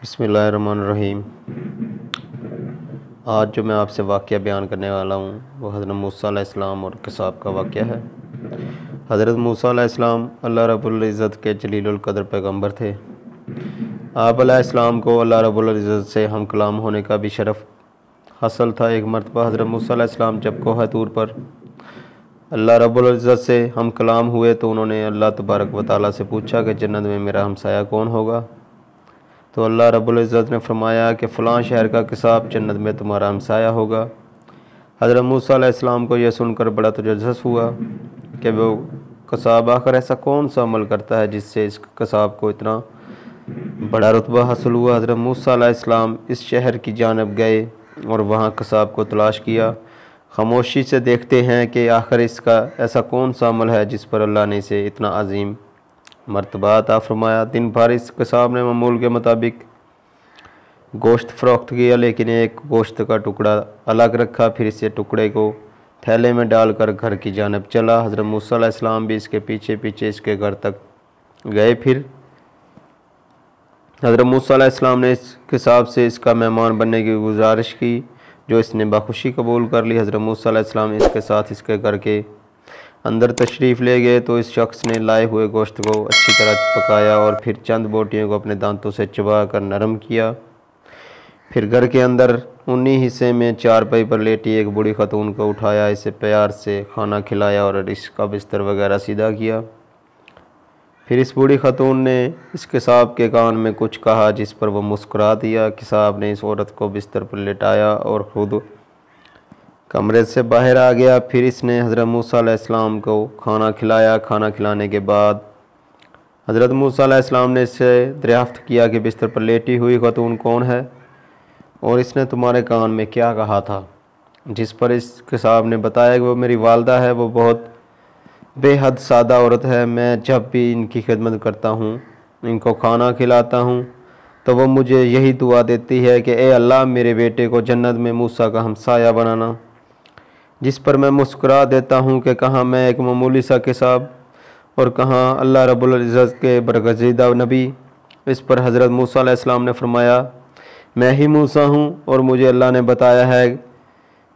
बिस्मिल्लाहिर्रहमानिर्रहीम। आज जो मैं आपसे वाक़या बयान करने वाला हूँ वो हज़रत मूसा अलैहिस्सलाम और कसाब का वाक़या है। हज़रत मूसा अलैहिस्सलाम अल्लाह रब्बुल इज़्ज़त के जलीलुल क़द्र पैगम्बर थे। आप अलैहिस्सलाम को अल्लाह रब्बुल इज़्ज़त से हम कलाम होने का भी शरफ़ हासिल था। एक मरतबा हज़रत मूसा अलैहिस्सलाम जब कोह तूर पर अल्लाह रब्बुल इज़्ज़त से हम कलाम हुए तो उन्होंने अल्लाह तबारक व तआला से पूछा कि जन्नत में मेरा हमसाया कौन होगा। तो अल्लाह रब्बुल इज़्ज़त ने फरमाया कि फ़लाँ शहर का कसाब जन्नत में तुम्हारा हमसाया होगा। हज़रत मूसा अलैहिस्सलाम को यह सुनकर बड़ा तजस्सुस हुआ कि वो कसाब आखिर ऐसा कौन सा अमल करता है जिससे इस कसाब को इतना बड़ा रुतबा हासिल हुआ। हज़रत मूसा अलैहिस्सलाम इस शहर की जानब गए और वहाँ कसाब को तलाश किया। खामोशी से देखते हैं कि आखिर इसका ऐसा कौन सा अमल है जिस पर अल्लाह ने इसे इतना अजीम मर्तबा अता फरमाया। दिन भर इस कसाब ने मामूल के मुताबिक गोश्त फ़रोख्त किया, लेकिन एक गोश्त का टुकड़ा अलग रखा, फिर इसे टुकड़े को थैले में डालकर घर की जानब चला। हज़रत मूसा अलैहिस्सलाम भी इसके पीछे पीछे इसके घर तक गए। फिर हज़रत मूसा अलैहिस्सलाम ने इस कसाब से इसका मेहमान बनने की गुजारिश की, जो इसने बाखुशी कबूल कर ली। हज़रत मूसा अलैहिस्सलाम इसके साथ इसके घर के अंदर तशरीफ़ ले गए तो इस शख्स ने लाए हुए गोश्त को अच्छी तरह पकाया और फिर चंद बोटियों को अपने दांतों से चबा कर नरम किया। फिर घर के अंदर उन्हीं हिस्से में चारपाई पर लेटी एक बूढ़ी खातून को उठाया, इसे प्यार से खाना खिलाया और इसका बिस्तर वगैरह सीधा किया। फिर इस बूढ़ी खातून ने इस कसाब के कान में कुछ कहा जिस पर वह मुस्कुरा दिया। कसाब ने इस औरत को बिस्तर पर लेटाया और ख़ुद कमरे से बाहर आ गया। फिर इसने हज़रत मूसा अलैहिस्सलाम को खाना खिलाया। खाना खिलाने के बाद हज़रत मूसा अलैहिस्सलाम ने इससे दरियाफ़्त किया कि बिस्तर पर लेटी हुई खातून कौन है और इसने तुम्हारे कान में क्या कहा था। जिस पर इस कसाब ने बताया कि वो मेरी वालदा है, वो बहुत बेहद सादा औरत है। मैं जब भी इनकी खिदमत करता हूँ, इनको खाना खिलाता हूँ, तो वो मुझे यही दुआ देती है कि ए अल्लाह मेरे बेटे को जन्नत में मूसा का हमसाया बनाना। जिस पर मैं मुस्कुरा देता हूँ कि कहाँ मैं एक मामूली सा कसाब और कहाँ अल्लाह रब्बुल इज़्ज़त के बरगज़ीदा नबी। इस पर हज़रत मूसा अलैहिस्सलाम ने फरमाया, मैं ही मूसा हूँ और मुझे अल्लाह ने बताया है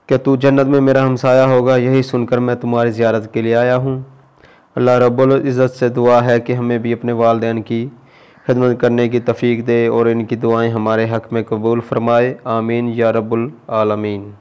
कि तू जन्नत में मेरा हमसाया होगा। यही सुनकर मैं तुम्हारी ज़ियारत के लिए आया हूँ। अल्लाह रब्बुल इज़्ज़त से दुआ है कि हमें भी अपने वालिदैन की खिदमत करने की तौफ़ीक दे और इनकी दुआएं हमारे हक़ में कबूल फ़रमाए। आमीन या रब्बुल आलमीन।